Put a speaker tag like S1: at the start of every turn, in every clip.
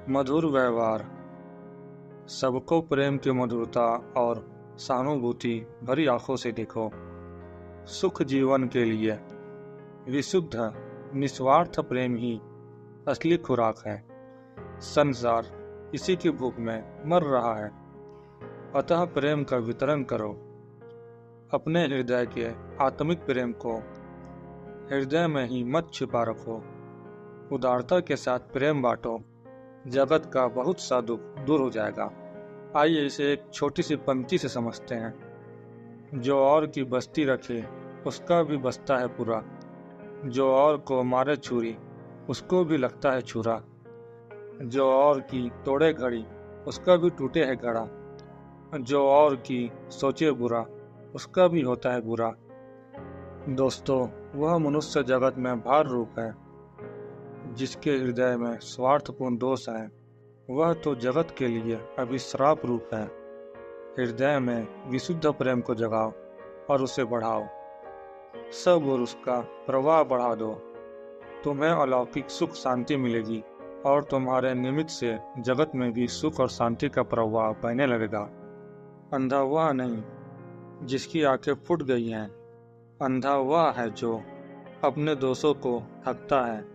S1: मधुर व्यवहार, सबको प्रेम की मधुरता और सहानुभूति भरी आंखों से देखो। सुख जीवन के लिए विशुद्ध निस्वार्थ प्रेम ही असली खुराक है। संसार इसी की भूख में मर रहा है, अतः प्रेम का वितरण करो। अपने हृदय के आत्मिक प्रेम को हृदय में ही मत छिपा रखो। उदारता के साथ प्रेम बांटो, जगत का बहुत सा दुख दूर हो जाएगा। आइए इसे एक छोटी सी पंक्ति से समझते हैं। जो और की बस्ती रखे उसका भी बसता है पूरा, जो और को मारे छुरी उसको भी लगता है छुरा, जो और की तोड़े घड़ी उसका भी टूटे है घड़ा, जो और की सोचे बुरा उसका भी होता है बुरा। दोस्तों, वह मनुष्य जगत में भार रूप है जिसके हृदय में स्वार्थपूर्ण दोष है, वह तो जगत के लिए अभिश्राप रूप है। हृदय में विशुद्ध प्रेम को जगाओ और उसे बढ़ाओ, सब और उसका प्रवाह बढ़ा दो। तुम्हें अलौकिक सुख शांति मिलेगी और तुम्हारे निमित्त से जगत में भी सुख और शांति का प्रवाह बहने लगेगा। अंधा वह नहीं जिसकी आंखें फूट गई हैं, अंधा वह है जो अपने दोषों को ठगता है।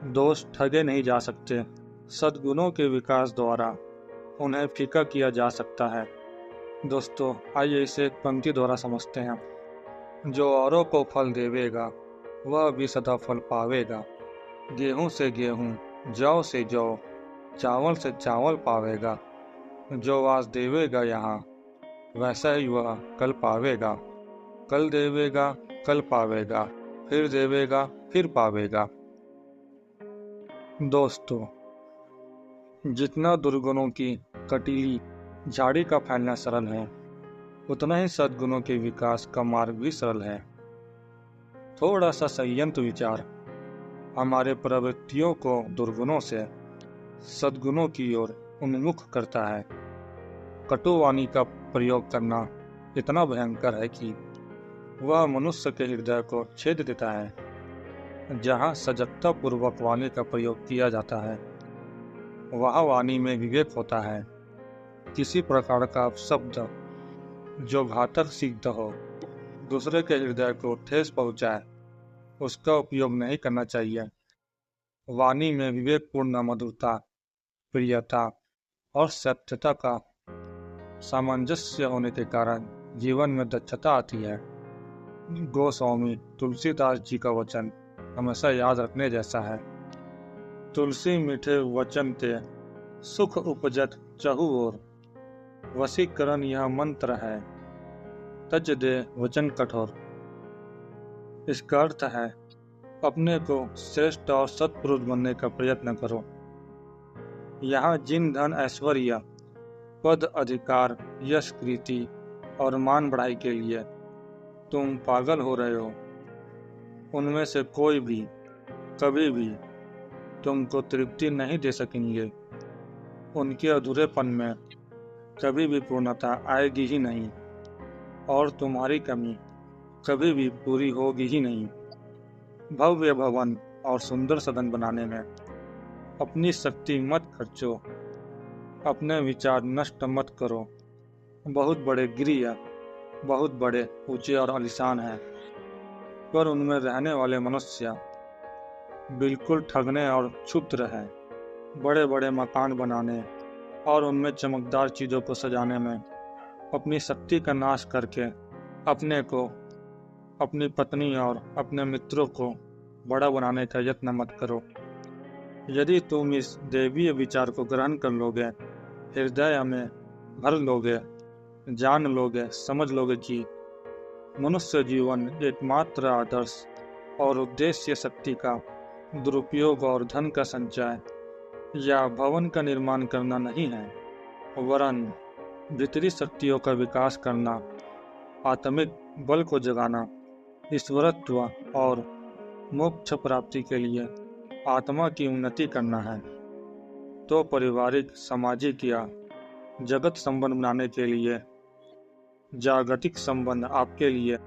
S1: दोष ठगे नहीं जा सकते, सद्गुणों के विकास द्वारा उन्हें फीका किया जा सकता है। दोस्तों, आइए इसे एक पंक्ति द्वारा समझते हैं। जो औरों को फल देवेगा वह भी सदा फल पावेगा। गेहूं से गेहूं, जौ से जौ, चावल से चावल पावेगा। जो वास देवेगा यहाँ वैसा ही वह कल पावेगा। कल देवेगा, कल पावेगा, फिर देवेगा, फिर पावेगा। दोस्तों, जितना दुर्गुणों की कटीली झाड़ी का फैलना सरल है, उतना ही सद्गुणों के विकास का मार्ग भी सरल है। थोड़ा सा संयंत्र विचार हमारे प्रवृत्तियों को दुर्गुणों से सद्गुणों की ओर उन्मुख करता है। कटुवाणी का प्रयोग करना इतना भयंकर है कि वह मनुष्य के हृदय को छेद देता है। जहाँ सजगता पूर्वक वाणी का प्रयोग किया जाता है, वहाँ वाणी में विवेक होता है। किसी प्रकार का शब्द जो घातक सिद्ध हो, दूसरे के हृदय को ठेस पहुँचाए, उसका उपयोग नहीं करना चाहिए। वाणी में विवेकपूर्ण मधुरता, प्रियता और सत्यता का सामंजस्य होने के कारण जीवन में दक्षता आती है। गोस्वामी तुलसीदास जी का वचन हमेशा याद रखने जैसा है। तुलसी मीठे वचन ते सुख उपजत चहु ओर, वशीकरण यह मंत्र है तज दे वचन कठोर। इसका अर्थ है अपने को श्रेष्ठ और सत्पुरुष बनने का प्रयत्न करो। यहाँ जिन धन ऐश्वर्य पद अधिकार यश कीर्ति और मान बढ़ाई के लिए तुम पागल हो रहे हो, उनमें से कोई भी कभी भी तुमको तृप्ति नहीं दे सकेंगे। उनके अधूरेपन में कभी भी पूर्णता आएगी ही नहीं और तुम्हारी कमी कभी भी पूरी होगी ही नहीं। भव्य भवन और सुंदर सदन बनाने में अपनी शक्ति मत खर्चो, अपने विचार नष्ट मत करो। बहुत बड़े गृह बहुत बड़े ऊंचे और आलीशान हैं, पर उनमें रहने वाले मनुष्य बिल्कुल ठगने और क्षुद्र हैं। बड़े बड़े मकान बनाने और उनमें चमकदार चीज़ों को सजाने में अपनी शक्ति का नाश करके अपने को, अपनी पत्नी और अपने मित्रों को बड़ा बनाने का यत्न मत करो। यदि तुम इस दैवीय विचार को ग्रहण कर लोगे, हृदय में भर लोगे, जान लोगे, समझ लोगे कि मनुष्य जीवन एकमात्र आदर्श और उद्देश्य शक्ति का दुरुपयोग और धन का संचय या भवन का निर्माण करना नहीं है, वरन भीतरी शक्तियों का विकास करना, आत्मिक बल को जगाना, ईश्वरत्व और मोक्ष प्राप्ति के लिए आत्मा की उन्नति करना है। तो पारिवारिक, सामाजिक या जगत संबंध बनाने के लिए जागतिक संबंध आपके लिए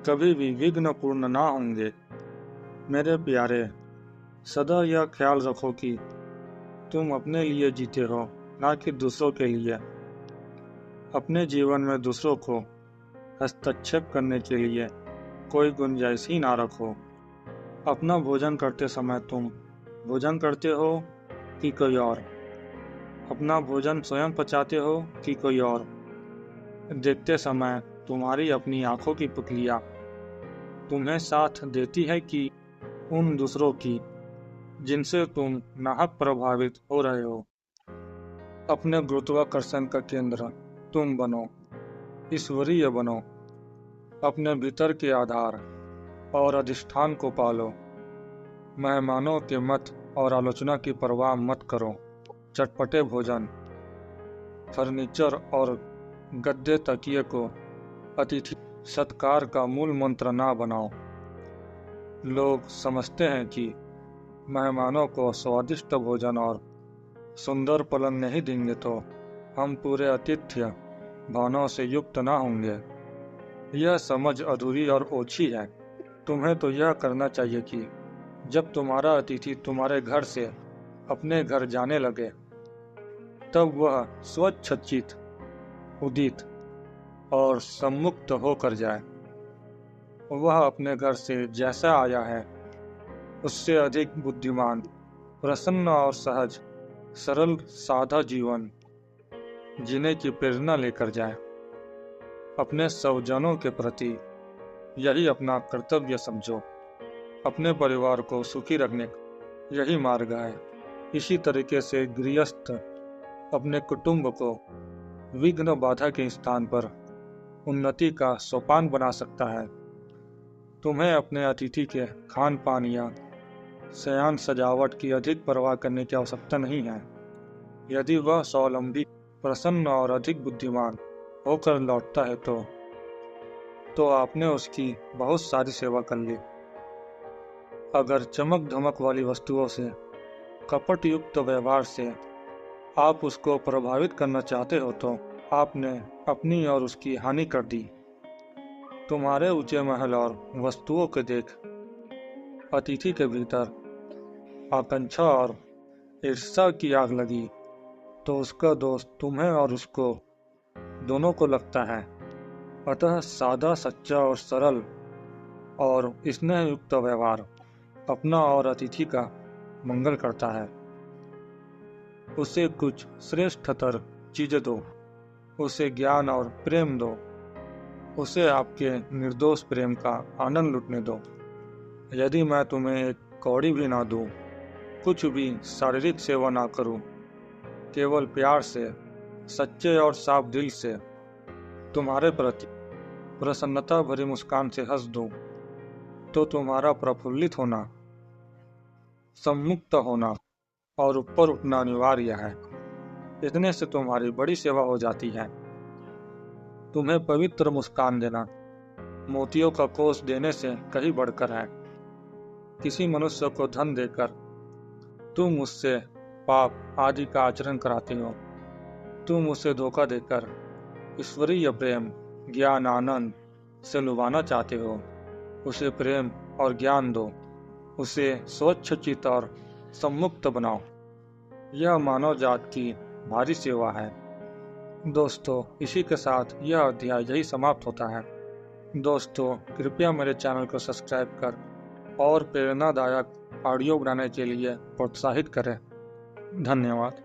S1: कभी भी विघ्नपूर्ण ना होंगे। मेरे प्यारे, सदा यह ख्याल रखो कि तुम अपने लिए जीते हो, ना कि दूसरों के लिए। अपने जीवन में दूसरों को हस्तक्षेप करने के लिए कोई गुंजाइश ही ना रखो। अपना भोजन करते समय तुम भोजन करते हो कि कोई और? अपना भोजन स्वयं पचाते हो कि कोई और? देखते समय तुम्हारी अपनी आंखों की पुतलियां तुम्हें साथ देती है कि उन दूसरों की जिनसे तुम नाहक प्रभावित हो रहे हो? अपने गुरुत्वाकर्षण का केंद्र तुम बनो, ईश्वरीय बनो। अपने भीतर के आधार और अधिष्ठान को पालो। मेहमानों के मत और आलोचना की परवाह मत करो। चटपटे भोजन, फर्नीचर और गद्दे तकिए को अतिथि सत्कार का मूल मंत्र ना बनाओ। लोग समझते हैं कि मेहमानों को स्वादिष्ट भोजन और सुंदर पलंग नहीं देंगे तो हम पूरे आतिथ्य भावनाओं से युक्त ना होंगे। यह समझ अधूरी और ओछी है। तुम्हें तो यह करना चाहिए कि जब तुम्हारा अतिथि तुम्हारे घर से अपने घर जाने लगे तब वह स्वच्छचित, उदित और सम्मुक्त होकर जाए। वह अपने घर से जैसा आया है उससे अधिक बुद्धिमान, प्रसन्न और सहज, सरल, सादा जीवन जीने की प्रेरणा लेकर जाए। अपने स्वजनों के प्रति यही अपना कर्तव्य समझो। अपने परिवार को सुखी रखने का यही मार्ग है। इसी तरीके से गृहस्थ अपने कुटुंब को विघ्न बाधा के स्थान पर उन्नति का सोपान बना सकता है। तुम्हें अपने अतिथि के खान पान या शयन सजावट की अधिक परवाह करने की आवश्यकता नहीं है। यदि वह स्वावलंबी, प्रसन्न और अधिक बुद्धिमान होकर लौटता है तो आपने उसकी बहुत सारी सेवा कर ली। अगर चमक धमक वाली वस्तुओं से, कपट युक्त व्यवहार से आप उसको प्रभावित करना चाहते हो तो आपने अपनी और उसकी हानि कर दी। तुम्हारे ऊंचे महल और वस्तुओं के देख अतिथि के भीतर आकांक्षा और ईर्ष्या की आग लगी तो उसका दोष तुम्हें और उसको दोनों को लगता है। अतः सादा, सच्चा और सरल और स्नेह युक्त व्यवहार अपना और अतिथि का मंगल करता है। उसे कुछ श्रेष्ठतर चीजें दो, उसे ज्ञान और प्रेम दो, उसे आपके निर्दोष प्रेम का आनंद लुटने दो। यदि मैं तुम्हें एक कौड़ी भी ना दूं, कुछ भी शारीरिक सेवा ना करूं, केवल प्यार से, सच्चे और साफ दिल से तुम्हारे प्रति प्रसन्नता भरी मुस्कान से हंस दूं, तो तुम्हारा प्रफुल्लित होना, सम्मुक्त होना और ऊपर उठना अनिवार्य है। इतने से तुम्हारी बड़ी सेवा हो जाती है। तुम्हें पवित्र मुस्कान देना मोतियों का कोष देने से कहीं बढ़कर है। किसी मनुष्य को धन देकर तुम उससे पाप आदि का आचरण कराते हो। तुम उसे धोखा देकर ईश्वरीय प्रेम, ज्ञान, आनंद से लुभाना चाहते हो। उसे प्रेम और ज्ञान दो, उसे स्वच्छ चित्त और सम्मुक्त बनाओ। यह मानव जात की भारी सेवा है। दोस्तों, इसी के साथ यह अध्याय यही समाप्त होता है। दोस्तों, कृपया मेरे चैनल को सब्सक्राइब कर और प्रेरणादायक ऑडियो बनाने के लिए प्रोत्साहित करें। धन्यवाद।